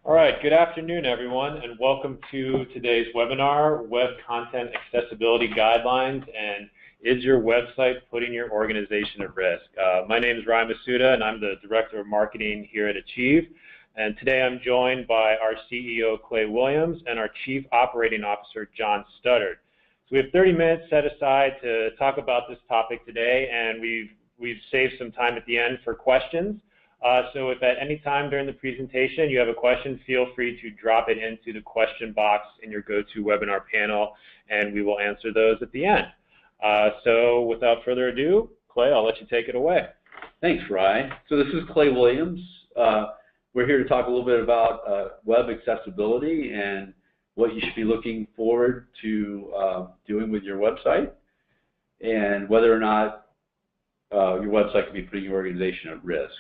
All right, good afternoon, everyone, and welcome to today's webinar, Web Content Accessibility Guidelines, and is your website putting your organization at risk? My name is Ryan Masuda, and I'm the Director of Marketing here at Achieve. And today I'm joined by our CEO, Clay Williams, and our Chief Operating Officer, John Studdard. So we have 30 minutes set aside to talk about this topic today, and we've saved some time at the end for questions. So if at any time during the presentation you have a question, feel free to drop it into the question box in your GoToWebinar panel, and we will answer those at the end. So without further ado, Clay, I'll let you take it away. Thanks, Ryan. So this is Clay Williams. We're here to talk a little bit about web accessibility and what you should be looking forward to doing with your website, and whether or not your website can be putting your organization at risk.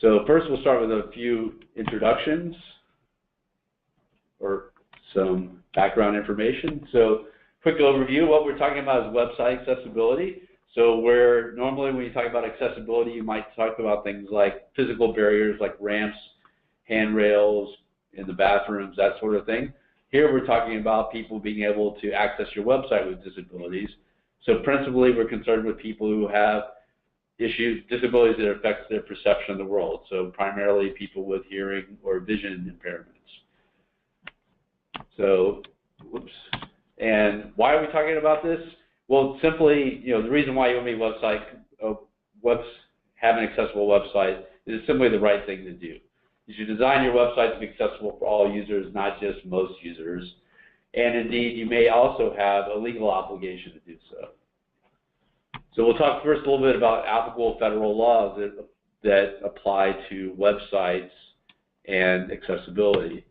So first we'll start with a few introductions or some background information. Quick overview, what we're talking about is website accessibility. So where normally when you talk about accessibility, you might talk about things like physical barriers like ramps, handrails in the bathrooms, that sort of thing. Here we're talking about people being able to access your website with disabilities. So principally we're concerned with people who have disabilities that affect their perception of the world. So primarily people with hearing or vision impairments. So, and why are we talking about this? Well, simply, the reason why you want to have an accessible website is simply the right thing to do. You should design your website to be accessible for all users, not just most users. And indeed, you may also have a legal obligation to do so. So we'll talk first a little bit about applicable federal laws that apply to websites and accessibility.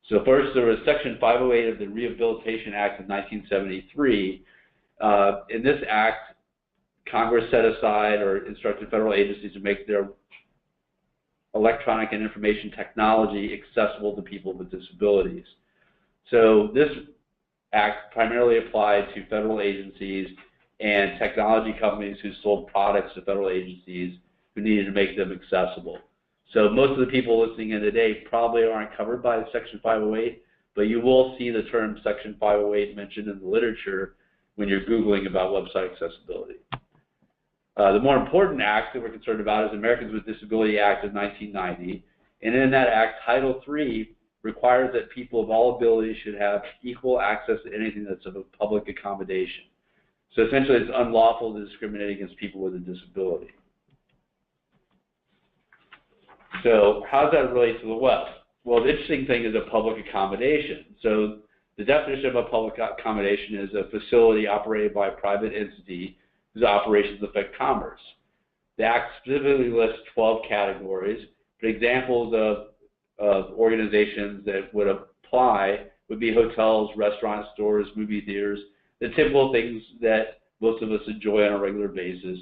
So first, there was Section 508 of the Rehabilitation Act of 1973. In this act, Congress set aside or instructed federal agencies to make their electronic and information technology accessible to people with disabilities. So this act primarily applied to federal agencies and technology companies who sold products to federal agencies who needed to make them accessible. So most of the people listening in today probably aren't covered by Section 508, but you will see the term Section 508 mentioned in the literature when you're Googling about website accessibility. The more important act that we're concerned about is the Americans with Disability Act of 1990, and in that act, Title III requires that people of all abilities should have equal access to anything that's of a public accommodation. So essentially, it's unlawful to discriminate against people with a disability. So how does that relate to the web? Well, the interesting thing is a public accommodation. So the definition of a public accommodation is a facility operated by a private entity whose operations affect commerce. The Act specifically lists 12 categories, but examples of organizations that would apply would be hotels, restaurants, stores, movie theaters, the typical things that most of us enjoy on a regular basis,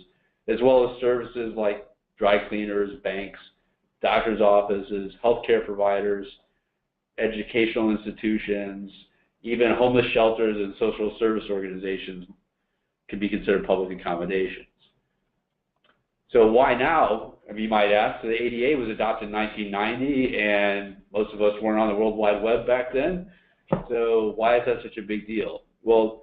as well as services like dry cleaners, banks, doctors' offices, healthcare providers, educational institutions, even homeless shelters and social service organizations can be considered public accommodations. So why now, you might ask? So the ADA was adopted in 1990, and most of us weren't on the World Wide Web back then. So why is that such a big deal? Well,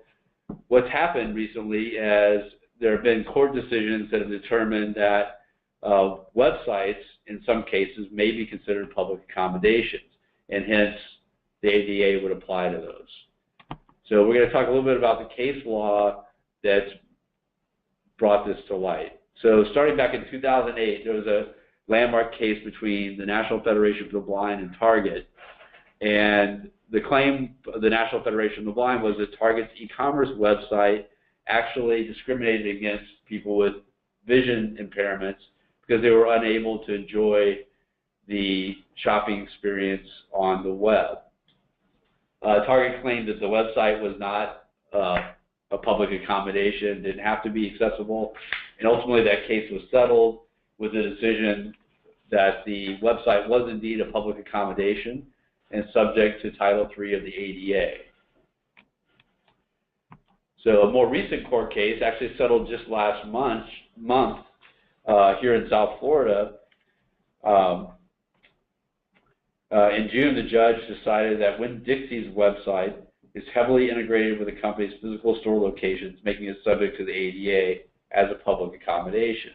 what's happened recently is there have been court decisions that have determined that websites, in some cases, may be considered public accommodations, and hence the ADA would apply to those. So we're going to talk a little bit about the case law that's brought this to light. So starting back in 2008, there was a landmark case between the National Federation for the Blind and Target, and the claim of the National Federation of the Blind was that Target's e-commerce website actually discriminated against people with vision impairments because they were unable to enjoy the shopping experience on the web. Target claimed that the website was not a public accommodation, didn't have to be accessible, and ultimately that case was settled with the decision that the website was indeed a public accommodation and subject to Title III of the ADA. So a more recent court case actually settled just last month here in South Florida In June, the judge decided that Winn-Dixie's website is heavily integrated with the company's physical store locations, making it subject to the ADA as a public accommodation.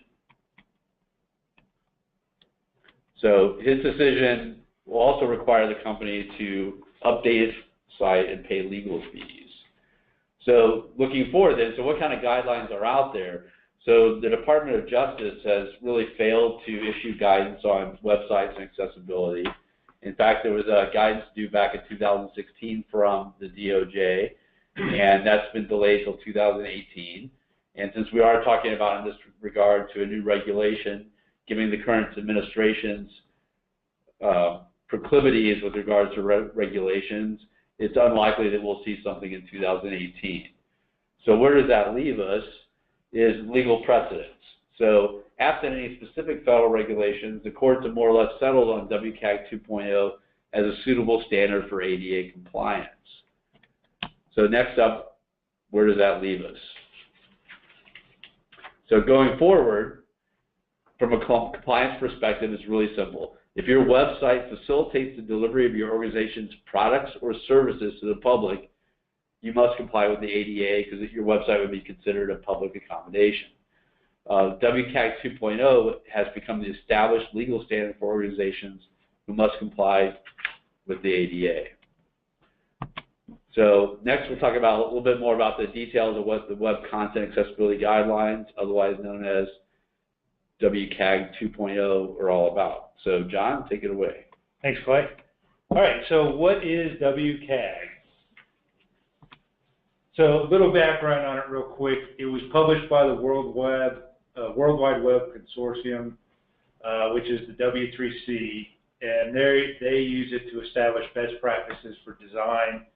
So his decision will also require the company to update its site and pay legal fees. So looking forward then, so what kind of guidelines are out there? So the Department of Justice has really failed to issue guidance on websites and accessibility. In fact, there was a guidance due back in 2016 from the DOJ, and that's been delayed till 2018. And since we are talking about in this regard to a new regulation, given the current administration's proclivities with regards to regulations, it's unlikely that we'll see something in 2018. So where does that leave us is legal precedents. So absent any specific federal regulations, the courts have more or less settled on WCAG 2.0 as a suitable standard for ADA compliance. So next up, where does that leave us? So going forward, from a compliance perspective, it's really simple. If your website facilitates the delivery of your organization's products or services to the public, you must comply with the ADA because your website would be considered a public accommodation. WCAG 2.0 has become the established legal standard for organizations who must comply with the ADA. So next we'll talk about a little bit more about the details of what the Web Content Accessibility Guidelines, otherwise known as WCAG 2.0, are all about. So John, take it away. Thanks, Clay. All right, so what is WCAG? So a little background on it real quick. It was published by the World Wide Web Consortium, which is the W3C, and they use it to establish best practices for designing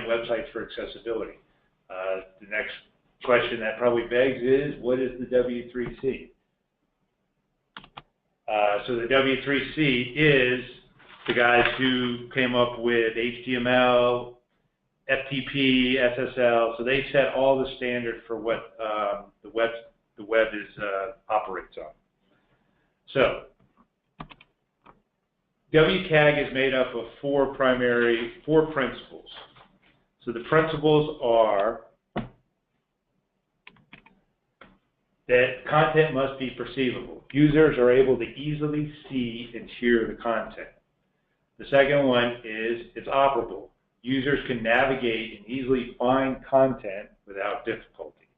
websites for accessibility. The next question that probably begs is, what is the W3C? So the W3C is the guys who came up with HTML, FTP, SSL, so they set all the standard for what the web operates on. So WCAG is made up of four principles. So the principles are that content must be perceivable. Users are able to easily see and hear the content. The second one is it's operable. Users can navigate and easily find content without difficulty.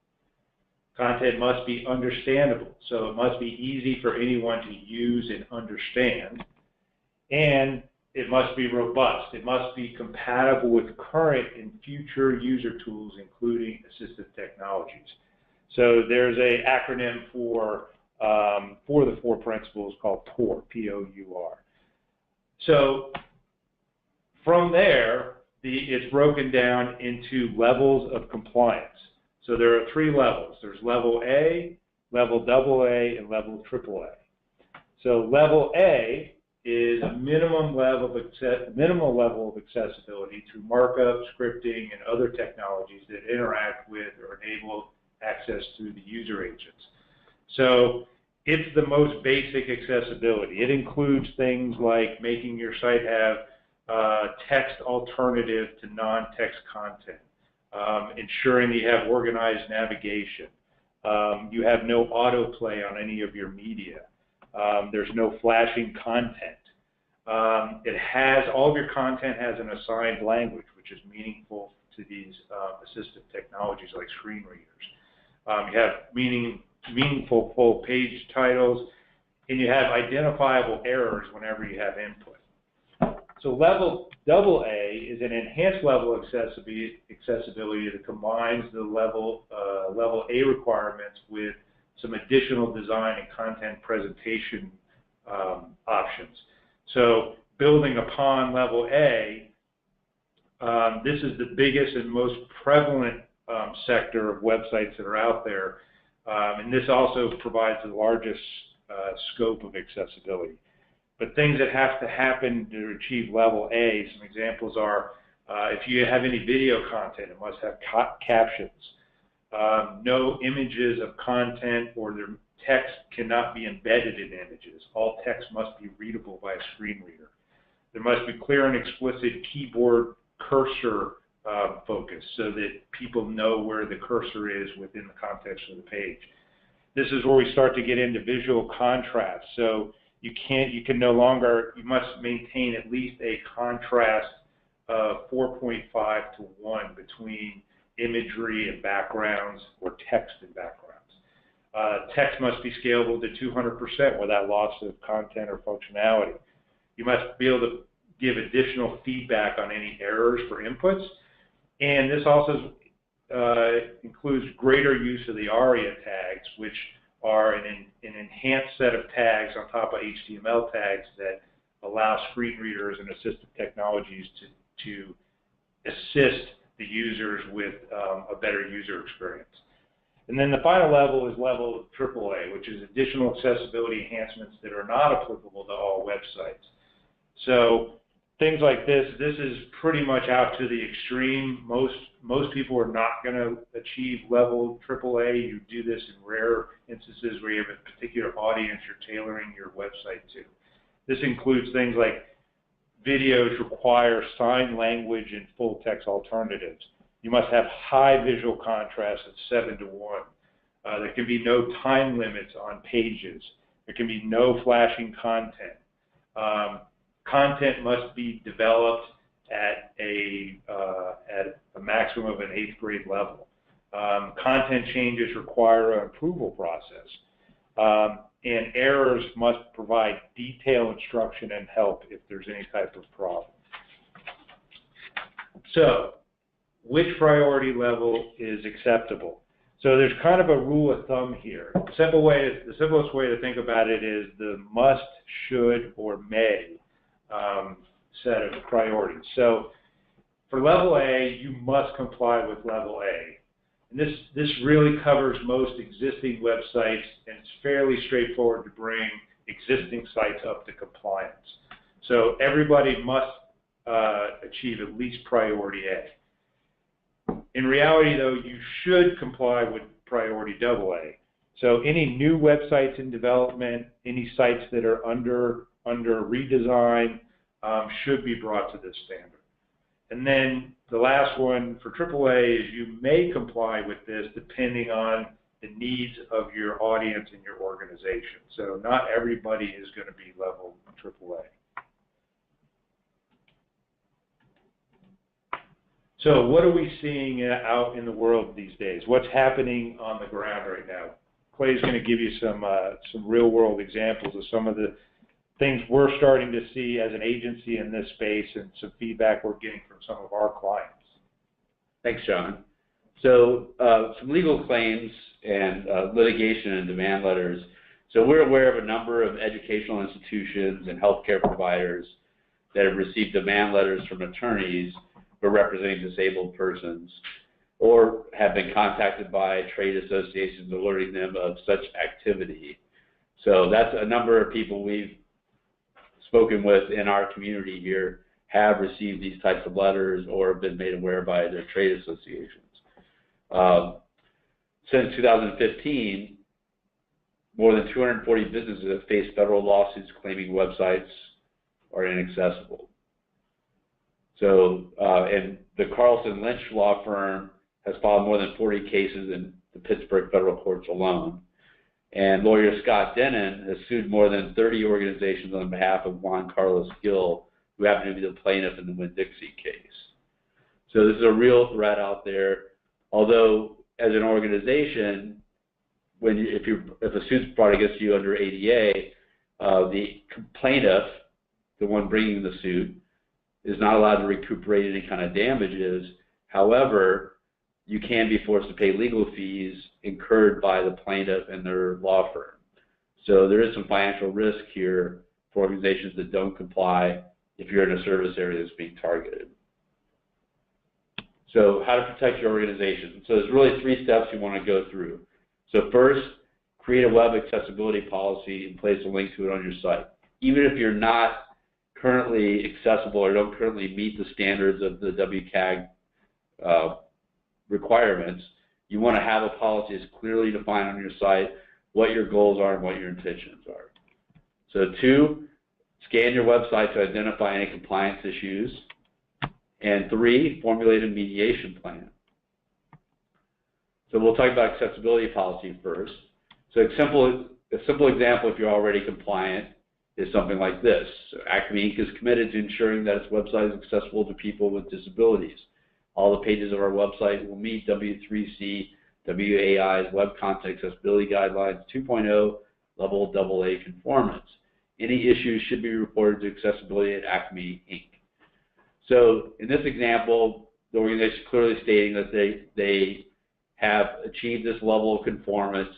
Content must be understandable, so it must be easy for anyone to use and understand. And it must be robust. It must be compatible with current and future user tools, including assistive technologies. So there's an acronym for the four principles called POUR, P-O-U-R. So from there, it's broken down into levels of compliance. So there are three levels. There's level A, level AA, and level AAA. So level A is a minimum level of accessibility through markup, scripting, and other technologies that interact with or enable access through the user agents. So it's the most basic accessibility. It includes things like making your site have text alternative to non-text content, ensuring that you have organized navigation. You have no autoplay on any of your media. There's no flashing content. All of your content has an assigned language, which is meaningful to these assistive technologies like screen readers. You have meaningful full page titles, and you have identifiable errors whenever you have input. So level AA is an enhanced level of accessibility that combines the level A requirements with some additional design and content presentation options. So building upon level A, this is the biggest and most prevalent sector of websites that are out there, and this also provides the largest scope of accessibility. But things that have to happen to achieve level A, some examples are if you have any video content, it must have captions. No images of content or their text cannot be embedded in images. All text must be readable by a screen reader. There must be clear and explicit keyboard cursor focus so that people know where the cursor is within the context of the page. This is where we start to get into visual contrast. So you must maintain at least a contrast of 4.5 to 1 between imagery and backgrounds or text and backgrounds. Text must be scalable to 200% without loss of content or functionality. You must be able to give additional feedback on any errors for inputs. And this also includes greater use of the ARIA tags, which are an enhanced set of tags on top of HTML tags that allow screen readers and assistive technologies to assist the users with a better user experience. And then the final level is level AAA, which is additional accessibility enhancements that are not applicable to all websites. So things like this is pretty much out to the extreme. Most people are not going to achieve level AAA. You do this in rare instances where you have a particular audience you're tailoring your website to. This includes things like videos require sign language and full text alternatives. You must have high visual contrast at 7 to 1. There can be no time limits on pages. There can be no flashing content. Content must be developed at a maximum of an 8th grade level. Content changes require an approval process. And errors must provide detailed instruction and help if there's any type of problem. So, which priority level is acceptable? So there's kind of a rule of thumb here. The simplest way to think about it is the must, should, or may set of priorities. So for level A, you must comply with level A. And this really covers most existing websites, and it's fairly straightforward to bring existing sites up to compliance. So everybody must achieve at least priority A. In reality, though, you should comply with priority AA. So any new websites in development, any sites that are under redesign should be brought to this standard. And then the last one for AAA is you may comply with this depending on the needs of your audience and your organization. So not everybody is going to be level AAA. So what are we seeing out in the world these days? What's happening on the ground right now? Clay's going to give you some real-world examples of some of the things we're starting to see as an agency in this space and some feedback we're getting from some of our clients. Thanks, John. So some legal claims and litigation and demand letters. So we're aware of a number of educational institutions and healthcare providers that have received demand letters from attorneys for representing disabled persons, or have been contacted by trade associations alerting them of such activity. So that's a number of people we've spoken with in our community here have received these types of letters or have been made aware by their trade associations. Since 2015, more than 240 businesses have faced federal lawsuits claiming websites are inaccessible. So, and the Carlson Lynch law firm has filed more than 40 cases in the Pittsburgh federal courts alone. And lawyer Scott Denon has sued more than 30 organizations on behalf of Juan Carlos Gil, who happened to be the plaintiff in the Winn-Dixie case. So this is a real threat out there. Although, as an organization, if a suit's brought against you under ADA, the plaintiff, the one bringing the suit, is not allowed to recuperate any kind of damages. However, you can be forced to pay legal fees incurred by the plaintiff and their law firm. So there is some financial risk here for organizations that don't comply if you're in a service area that's being targeted. So how to protect your organization. So there's really 3 steps you want to go through. So first, create a web accessibility policy and place a link to it on your site. Even if you're not currently accessible or don't currently meet the standards of the WCAG requirements, you want to have a policy that's clearly defined on your site what your goals are and what your intentions are. So 2, scan your website to identify any compliance issues. And 3, formulate a mediation plan. So we'll talk about accessibility policy first. So a simple example, if you're already compliant, is something like this. So Acme Inc. is committed to ensuring that its website is accessible to people with disabilities. All the pages of our website will meet W3C WAI's Web Content Accessibility Guidelines 2.0 Level AA conformance. Any issues should be reported to Accessibility at Acme Inc. So in this example, the organization is clearly stating that they have achieved this level of conformance,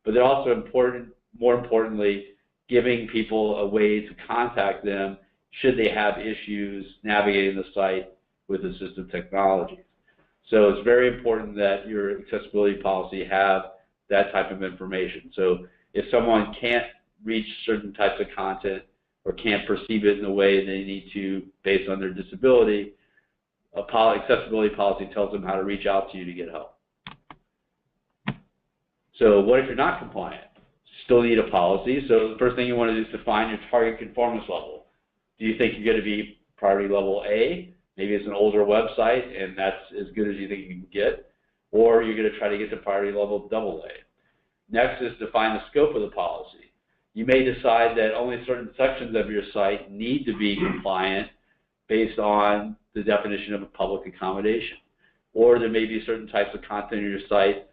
but they're also more importantly, giving people a way to contact them should they have issues navigating the site with assistive technologies. So it's very important that your accessibility policy have that type of information. So if someone can't reach certain types of content or can't perceive it in the way they need to based on their disability, accessibility policy tells them how to reach out to you to get help. So what if you're not compliant? Still need a policy. So the first thing you want to do is define your target conformance level. Do you think you're going to be priority level A? Maybe it's an older website and that's as good as you think you can get. Or you're going to try to get to priority level AA. Next is define the scope of the policy. You may decide that only certain sections of your site need to be compliant based on the definition of a public accommodation. Or there may be certain types of content on your site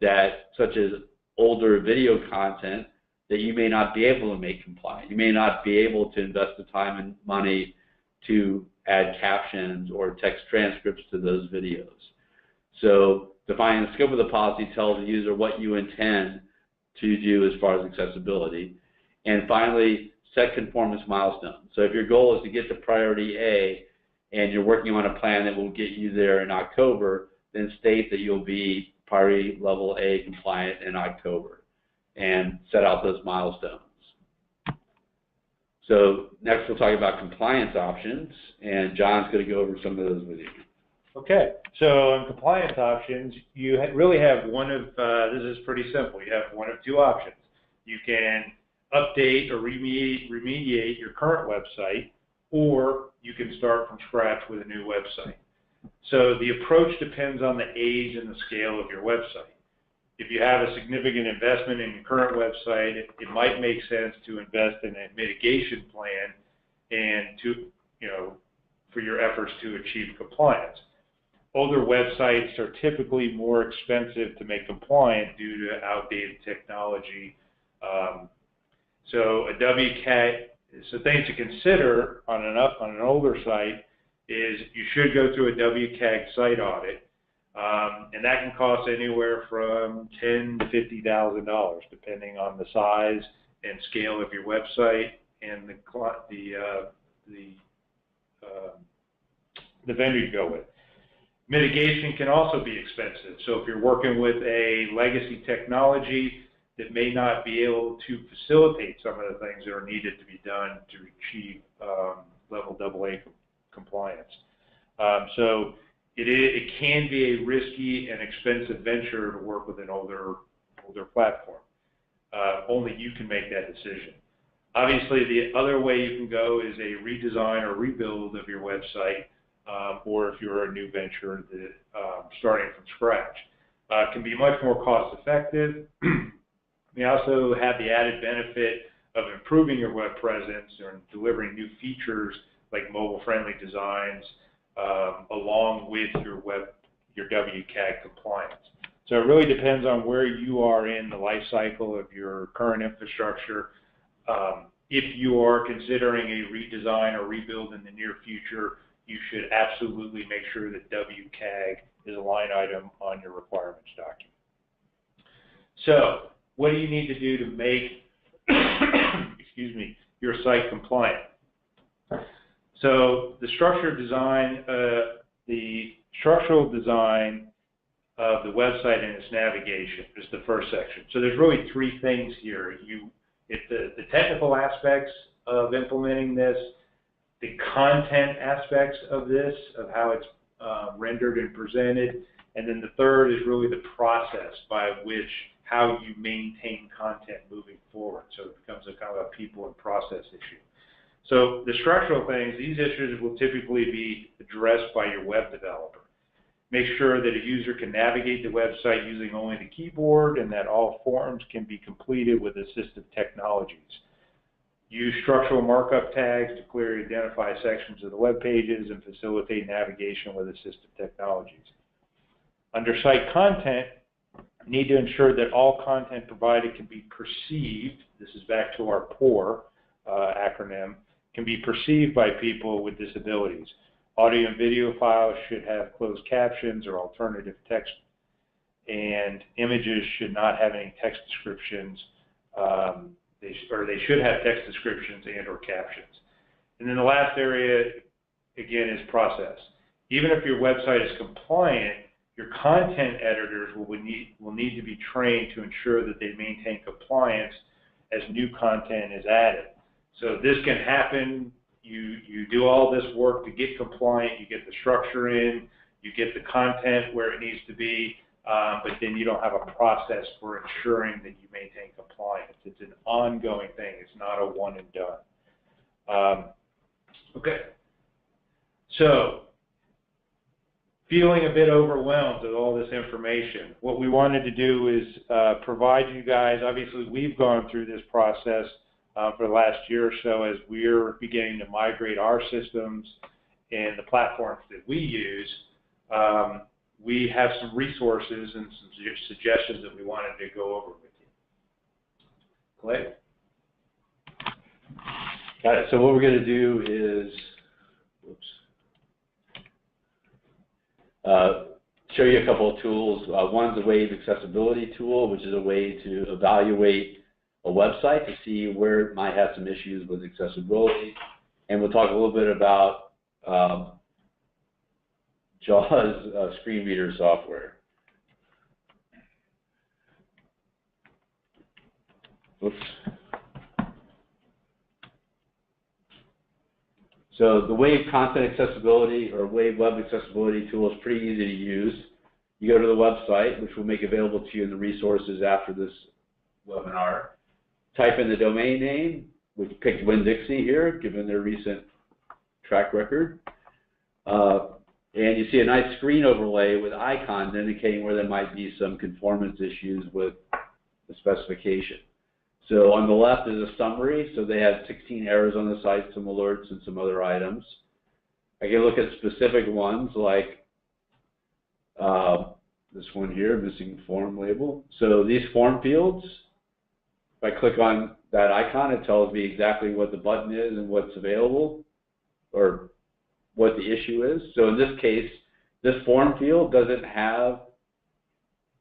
that, such as older video content, that you may not be able to make compliant. You may not be able to invest the time and money to add captions or text transcripts to those videos. So defining the scope of the policy tells the user what you intend to do as far as accessibility. And finally, set conformance milestones. So if your goal is to get to priority A and you're working on a plan that will get you there in October, then state that you'll be priority level A compliant in October and set out those milestones. So next we'll talk about compliance options, and John's going to go over some of those with you. Okay, so in compliance options, you really have one of, this is pretty simple, you have one of 2 options. You can update or remediate your current website, or you can start from scratch with a new website. So the approach depends on the age and the scale of your website. If you have a significant investment in your current website, it might make sense to invest in a mitigation plan and for your efforts to achieve compliance. Older websites are typically more expensive to make compliant due to outdated technology. So a WCAG, so things to consider on an older site is you should go through a WCAG site audit, and that can cost anywhere from $10,000 to $50,000, depending on the size and scale of your website and the vendor you go with. Mitigation can also be expensive. So if you're working with a legacy technology that may not be able to facilitate some of the things that are needed to be done to achieve level AA compliance. So it can be a risky and expensive venture to work with an older platform. Only you can make that decision. Obviously, the other way you can go is a redesign or rebuild of your website, or if you're a new venture that starting from scratch. It can be much more cost effective. We also have the added benefit of improving your web presence and delivering new features like mobile-friendly designs, along with your WCAG compliance. So it really depends on where you are in the life cycle of your current infrastructure. If you are considering a redesign or rebuild in the near future, you should absolutely make sure that WCAG is a line item on your requirements document. So what do you need to do to make excuse me, your site compliant? So the structural design of the website and its navigation is the first section. So there's really 3 things here. The technical aspects of implementing this, the content aspects of this, of how it's rendered and presented, And then the third is really the process by which how you maintain content moving forward. So it becomes a kind of a people and process issue. So the structural things, these issues will typically be addressed by your web developer. Make sure that a user can navigate the website using only the keyboard and that all forms can be completed with assistive technologies. Use structural markup tags to clearly identify sections of the web pages and facilitate navigation with assistive technologies. Under site content, you need to ensure that all content provided can be perceived. This is back to our POUR acronym, can be perceived by people with disabilities. Audio and video files should have closed captions or alternative text, and images should not have any text descriptions. They should have text descriptions and or captions. And then the last area, again, is process. Even if your website is compliant, your content editors will need to be trained to ensure that they maintain compliance as new content is added. So this can happen. You do all this work to get compliant, you get the structure in, you get the content where it needs to be, but then you don't have a process for ensuring that you maintain compliance. It's an ongoing thing. It's not a one and done. Okay. So, feeling a bit overwhelmed with all this information, what we wanted to do is provide you guys, obviously we've gone through this process for the last year or so as we're beginning to migrate our systems and the platforms that we use. We have some resources and some suggestions that we wanted to go over with you. Clay? Got it. So what we're going to do is, show you a couple of tools. One's a wave accessibility tool, which is a way to evaluate a website to see where it might have some issues with accessibility. And we'll talk a little bit about JAWS screen reader software. Oops. So the Wave Content Accessibility or Wave Web Accessibility tool is pretty easy to use. You go to the website, which we'll make available to you in the resources after this webinar. Type in the domain name. We picked Winn-Dixie here, given their recent track record. And you see a nice screen overlay with icons indicating where there might be some conformance issues with the specification. So on the left is a summary. So they have 16 errors on the site, some alerts, and some other items. I can look at specific ones like this one here, missing form label. So these form fields, if I click on that icon, it tells me exactly what the button is and what's available, or what the issue is. So in this case, this form field doesn't have,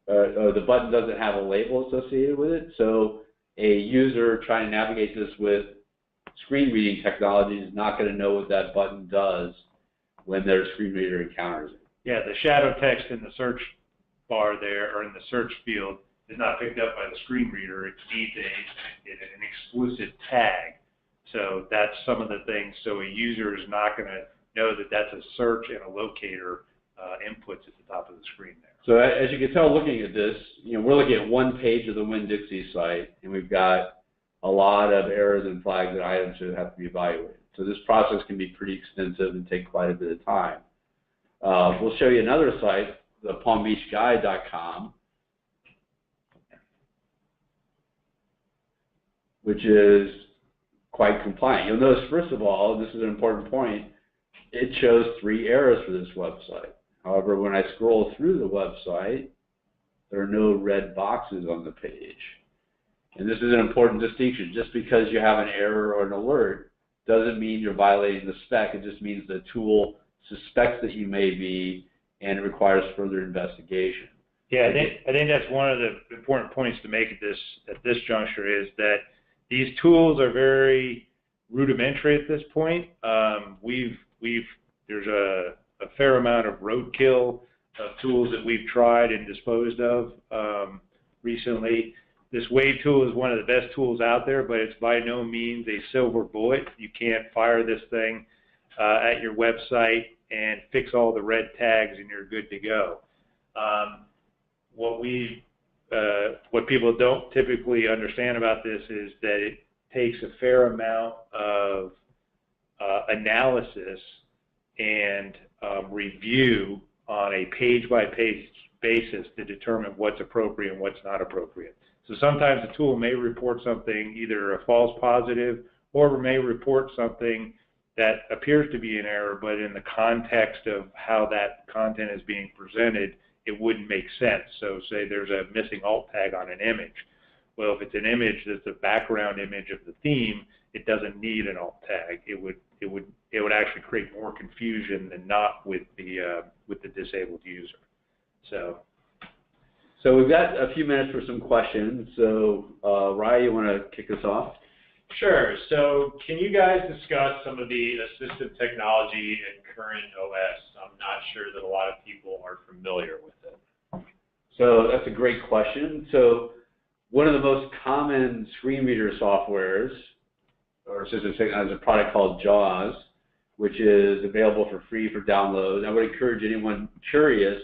the button doesn't have a label associated with it. So a user trying to navigate this with screen reading technology is not going to know what that button does when their screen reader encounters it. Yeah, the shadow text in the search bar there, or in the search field, is not picked up by the screen reader. It needs an explicit tag. So that's some of the things. So a user is not going to know that that's a search and a locator inputs at the top of the screen there. So as you can tell looking at this, we're looking at one page of the Winn-Dixie site, and we've got a lot of errors and flags and items that have to be evaluated. So this process can be pretty extensive and take quite a bit of time. We'll show you another site, the palmbeachguide.com, which is quite compliant. You'll notice, first of all, this is an important point, it shows 3 errors for this website. However, when I scroll through the website, there are no red boxes on the page. And this is an important distinction. Just because you have an error or an alert doesn't mean you're violating the spec. It just means the tool suspects that you may be, and it requires further investigation. Yeah, I think that's one of the important points to make at this juncture is that these tools are very rudimentary at this point. There's a fair amount of roadkill of tools that we've tried and disposed of recently. This Wave tool is one of the best tools out there, but it's by no means a silver bullet. You can't fire this thing at your website and fix all the red tags and you're good to go. What people don't typically understand about this is that it takes a fair amount of analysis and review on a page-by-page basis to determine what's appropriate and what's not appropriate. So sometimes the tool may report something, either a false positive, or may report something that appears to be an error, but in the context of how that content is being presented, it wouldn't make sense. So say there's a missing alt tag on an image. Well, if it's an image that's the background image of the theme, it doesn't need an alt tag. It would actually create more confusion than not with the disabled user. So we've got a few minutes for some questions. So Ryan, you want to kick us off? Sure. So can you guys discuss some of the assistive technology in current OS? I'm not sure that a lot of people are familiar with it. So that's a great question. So one of the most common screen reader softwares or assistive technology is a product called JAWS, which is available for free for download. I would encourage anyone curious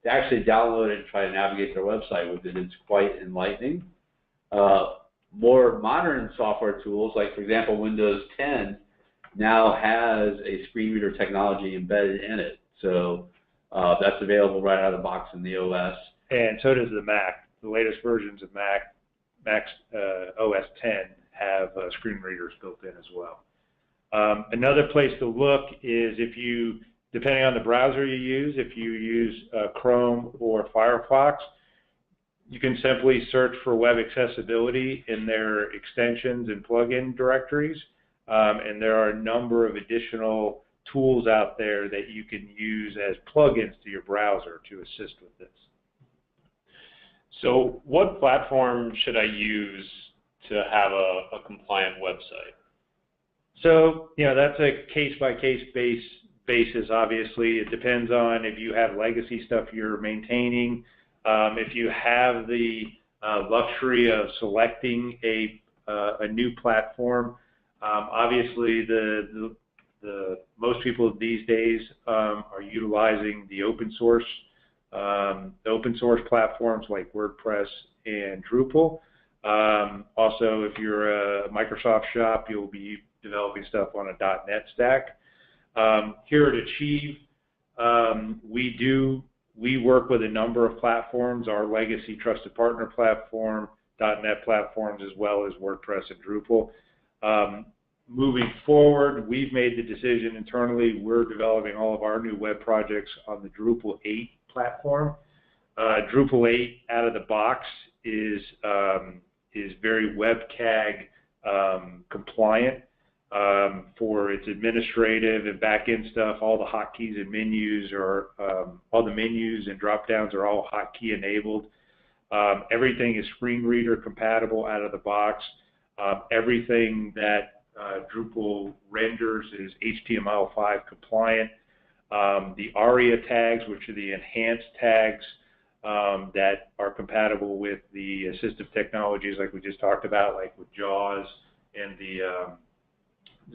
to actually download it and try to navigate their website with it. It's quite enlightening. More modern software tools, like for example Windows 10, now has a screen reader technology embedded in it. So that's available right out of the box in the OS. And so does the Mac. The latest versions of Mac's OS 10 have screen readers built in as well. Another place to look is if you, depending on the browser you use, if you use Chrome or Firefox, you can simply search for web accessibility in their extensions and plugin directories, and there are a number of additional tools out there that you can use as plugins to your browser to assist with this. So what platform should I use to have a compliant website? So, that's a case-by-case basis, obviously. It depends on if you have legacy stuff you're maintaining. If you have the luxury of selecting a new platform, obviously the most people these days are utilizing the open source platforms like WordPress and Drupal. Also, if you're a Microsoft shop, you'll be developing stuff on a .NET stack. Here at Achieve, we work with a number of platforms, our legacy trusted partner platform, .NET platforms, as well as WordPress and Drupal. Moving forward, we've made the decision internally, we're developing all of our new web projects on the Drupal 8 platform. Drupal 8 out of the box is very WCAG compliant. For its administrative and back-end stuff, all the hotkeys and menus all the menus and drop-downs are all hotkey enabled. Everything is screen reader compatible out of the box. Everything that Drupal renders is HTML5 compliant. The ARIA tags, which are the enhanced tags that are compatible with the assistive technologies like we just talked about, like with JAWS and the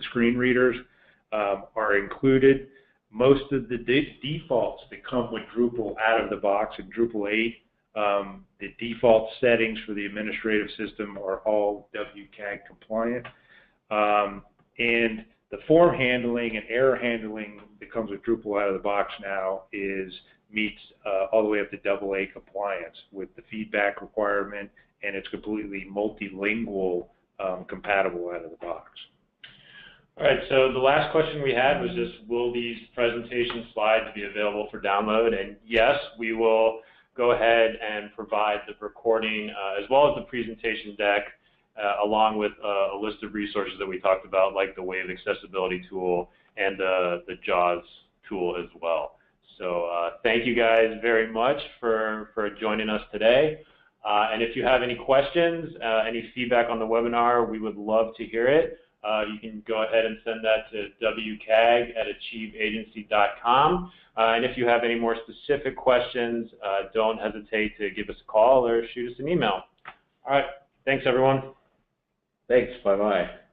screen readers, are included. Most of the defaults that come with Drupal out of the box in Drupal 8, the default settings for the administrative system are all WCAG compliant. And the form handling and error handling that comes with Drupal out of the box now meets all the way up to AA compliance with the feedback requirement, and it's completely multilingual compatible out of the box. All right, so the last question we had was just, will these presentation slides be available for download? And yes, we will go ahead and provide the recording as well as the presentation deck along with a list of resources that we talked about, like the Wave Accessibility tool and the JAWS tool as well. So thank you guys very much for joining us today. And if you have any questions, any feedback on the webinar, we would love to hear it. You can go ahead and send that to wcag@achieveagency.com. And if you have any more specific questions, don't hesitate to give us a call or shoot us an email. All right. Thanks, everyone. Thanks. Bye-bye.